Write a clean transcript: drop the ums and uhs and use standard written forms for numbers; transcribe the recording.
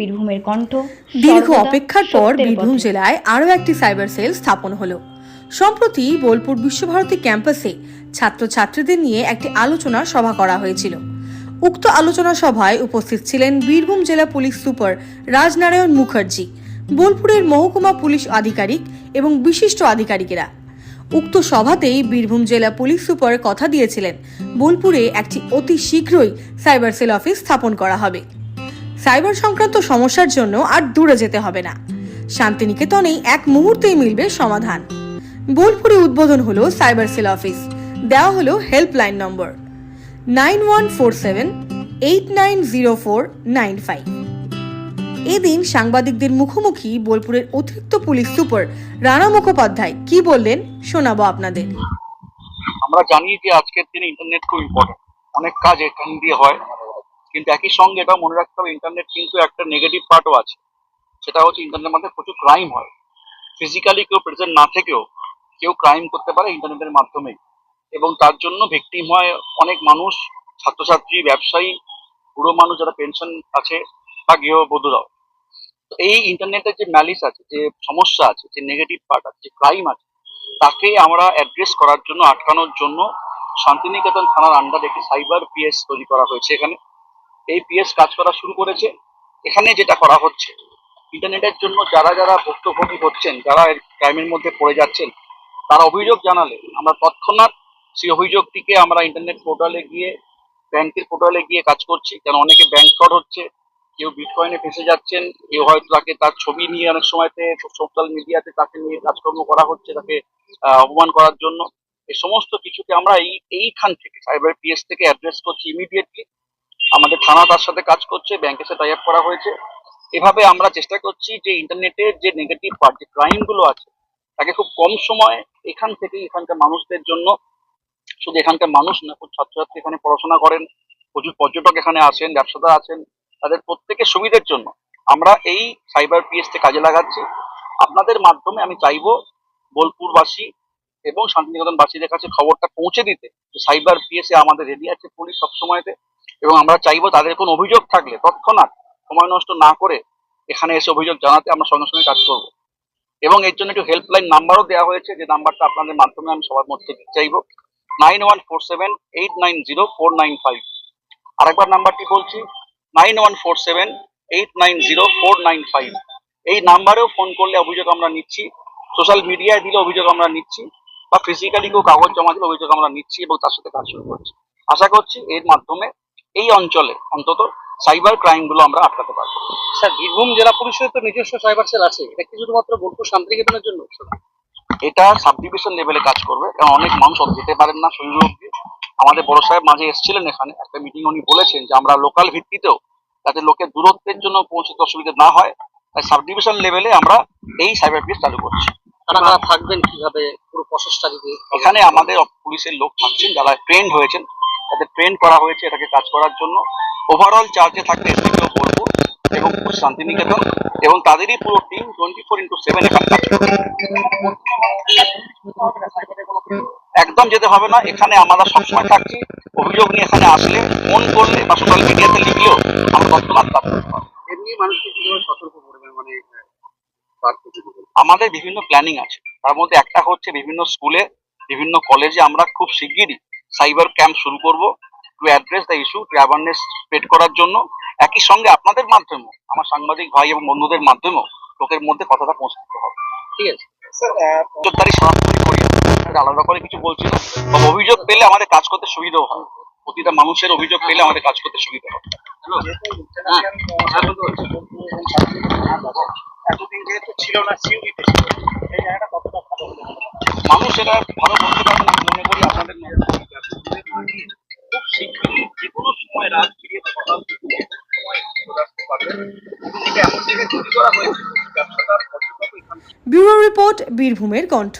বীরভূমের কণ্ঠ। দীর্ঘ অপেক্ষার পর বীরভূম জেলায় আরও একটি সাইবার সেল স্থাপন হলো। সম্প্রতি বোলপুর বিশ্বভারতী ক্যাম্পাসে ছাত্রছাত্রীদের নিয়ে একটি আলোচনা সভা করা হয়েছিল। উক্ত আলোচনা সভায় উপস্থিত ছিলেন বীরভূম জেলা পুলিশ সুপার রাজনারায়ণ মুখার্জি, বোলপুরের মহকুমা পুলিশ আধিকারিক এবং বিশিষ্ট আধিকারিকেরা। উক্ত সভাতেই বীরভূম জেলা পুলিশ সুপার কথা দিয়েছিলেন বোলপুরে একটি অতি শীঘ্রই সাইবার সেল অফিস স্থাপন করা হবে। সাইবার সংক্রান্ত সমস্যার জন্য আর দূরে যেতে হবে না, শান্তিনিকেতনেই এক মুহূর্তেই মিলবে সমাধান। বোলপুরে উদ্বোধন হলো সাইবার সেল অফিস, দেওয়া হলো হেল্পলাইন নম্বর 9147890495। এদিন সাংবাদিকদের মুখোমুখি বোলপুরের অতিরিক্ত পুলিশ সুপার রানা মুখোপাধ্যায় কি বললেন শোনাবো আপনাদের। আমরা জানি যে আজকের দিনে ইন্টারনেট খুব ইম্পর্টেন্ট, অনেক কাজ এখান দিয়ে হয়, কিন্তু একই সঙ্গে এটা মনে রাখতে হবে ইন্টারনেট কিন্তু একটা নেগেটিভ পার্টও আছে। সেটা হচ্ছে ইন্টারনেটের মধ্যে প্রচুর ক্রাইম হয়। ফিজিক্যালি কেউ প্রেজেন্ট না থেকেও কেউ ক্রাইম করতে পারে ইন্টারনেটের মাধ্যমেই, এবং তার জন্য ভিকটিম হয় অনেক মানুষ, ছাত্রছাত্রী, ব্যবসায়ী, বুড়ো মানুষ যারা পেনশন আছে বা গৃহবধূরাও। তো এই ইন্টারনেটের যে ম্যালিস আছে, যে সমস্যা আছে, যে নেগেটিভ পার্ট আছে, যে ক্রাইম আছে, তাকে আমরা অ্যাড্রেস করার জন্য, আটকানোর জন্য শান্তিনিকেতন থানার আন্ডারে একটি সাইবার পিএস তৈরি করা হয়েছে। এখানে এই পিএস কাজ করা শুরু করেছে। এখানে যেটা করা হচ্ছে, ইন্টারনেটের জন্য যারা যারা ভুক্তভোগী হচ্ছেন, যারা ক্রাইমের মধ্যে পড়ে যাচ্ছেন, তারা অভিযোগ জানালে আমরা তৎক্ষণাৎ সেই অভিযোগটিকে আমরা ইন্টারনেট পোর্টালে গিয়ে, ব্যাংকের পোর্টালে গিয়ে কাজ করছি। কেন অনেকে ব্যাংক ফ্রড হচ্ছে, কেউ বিটকয়েনে ফেসে যাচ্ছেন, কেউ হয়তো তাকে তার ছবি নিয়ে অনেক সময়তে সোশ্যাল মিডিয়াতে তাকে নিয়ে কাজকর্ম করা হচ্ছে, তাকে অপমান করার জন্য। এই সমস্ত কিছুকে আমরা এইখান থেকে সাইবার পিএস থেকে অ্যাড্রেস করছি ইমিডিয়েটলি। আমাদের থানা তার সাথে কাজ করছে, ব্যাংকের সাথে টাই আপ করা হয়েছে। এভাবে আমরা চেষ্টা করছি যে ইন্টারনেটের যে নেগেটিভ পার্ট, যে ক্রাইম গুলো আছে, তাকে খুব কম সময়ে এখান থেকে, এখানকার মানুষদের জন্য, শুধু এখানকার মানুষ না, ছাত্রছাত্রী এখানে পড়াশোনা করেন, প্রচুর পর্যটক এখানে আসেন, ব্যবসাদার আছেন, তাদের প্রত্যেকের সুবিধার জন্য আমরা এই সাইবার পিএস কে কাজে লাগাচ্ছি। আপনাদের মাধ্যমে আমি চাইবো বোলপুরবাসী এবং শান্তিনিকেতনবাসীদের কাছে খবরটা পৌঁছে দিতে যে সাইবার পিএসে আমাদের রেডি আছে পুলিশ সবসময়তে, এবং আমরা চাইবো তাদের কোনো অভিযোগ থাকলে তৎক্ষণাৎ সময় নষ্ট না করে এখানে এসে অভিযোগ জানাতে আমরা সঙ্গে সঙ্গে কাজ করব। এবং এর জন্য একটু হেল্পলাইন নাম্বারও দেওয়া হয়েছে, যে নাম্বারটা আপনাদের মাধ্যমে আমি সবার মধ্যে দিতে চাইবো, 9147890495। আরেকবার নাম্বারটি বলছি, 9147890495। এই নাম্বারেও ফোন করলে অভিযোগ আমরা নিচ্ছি, সোশ্যাল মিডিয়ায় দিলে অভিযোগ আমরা নিচ্ছি, বা ফিজিক্যালি কেউ কাগজ জমা দিলে অভিযোগ আমরা নিচ্ছি এবং তার সাথে কাজ শুরু করছি। আশা করছি এর মাধ্যমে এই অঞ্চলে অন্তত সাইবার ক্রাইম গুলো আমরা আটকাতে পারবো। স্যার, বীরভূম জেলা পরিষদের তো নিজস্ব সাইবার সেল আছে, এটা কি শুধুমাত্র বোলপুর শান্তিনিকেতনের জন্য? এটা সাব ডিভিশন লেভেলে কাজ করবে, কারণ অনেক মানুষ যেতে পারেন না শরীর অব্দি। আমাদের বড় সাহেব মাঝে এসেছিলেন এখানে একটা মিটিং, উনি বলেছেন যে আমরা লোকাল ভিত্তিতেও যাতে লোকের দূরত্বের জন্য পৌঁছতে অসুবিধা না হয়, তাই সাব ডিভিশন লেভেলে আমরা এই সাইবার পিএস চালু করছি। তারা থাকবেন কিভাবে, পুরো প্রসেসটা যদি? এখানে আমাদের পুলিশের লোক থাকছেন যারা ট্রেন্ড হয়েছেন, তাদের ট্রেন করা হয়েছে এটাকে কাজ করার জন্য। ওভারঅল চার্জে থাকবে এসডিপিও বোলপুর এবং শান্তিনিকেতন, এবং তাদেরই পুরো টিম 24x7 এখানে কাজ করবে। একদম যেতে হবে না, এখানে আমরা সবসময় থাকছি। অভিযোগ নিয়ে এখানে আসলে, ফোন করলে বা সোশ্যাল মিডিয়াতে লিখলেও আমরা তৎক্ষণাৎ কাজ করতে পারবো। এমনি মানুষকে কিভাবে সতর্ক করবে, মানে আমাদের বিভিন্ন প্ল্যানিং আছে, তার মধ্যে একটা হচ্ছে বিভিন্ন স্কুলে, বিভিন্ন কলেজে আমরা খুব শিগগিরই সাইবার ক্যাম্প শুরু করব, to address the issue, to awareness spread করার জন্য। একই সঙ্গে আপনাদের মাধ্যমেও, আমার সাংবাদিক ভাই এবং বন্ধুদের মাধ্যমেও লোকের মধ্যে কথাটা পৌঁছে দিতে হবে। ঠিক আছে নজরদারি সরাসরি করি, আলাদা করে কিছু বলছি না। তবে অভিযোগ পেলে আমাদের কাজ করতে সুবিধাও হয়, প্রতিটা মানুষের অভিযোগ পেলে আমাদের কাজ করতে সুবিধা হবে। এতদিন যেহেতু ছিল না, সিউড়িতে ছিল, এই জায়গাটা কতটা ভালো হলো? মানুষ এটা ভালো বলতে পারেন না, মনে করি আপনাদের খুব শীঘ্রই যে কোনো সময় রাত ফিরিয়ে সকাল থেকে চলে আসতে পারবেন। এমন জায়গায় তৈরি করা হয়েছে ব্যবসাদার, ব্যুরো রিপোর্ট, বীরভূমের কণ্ঠ।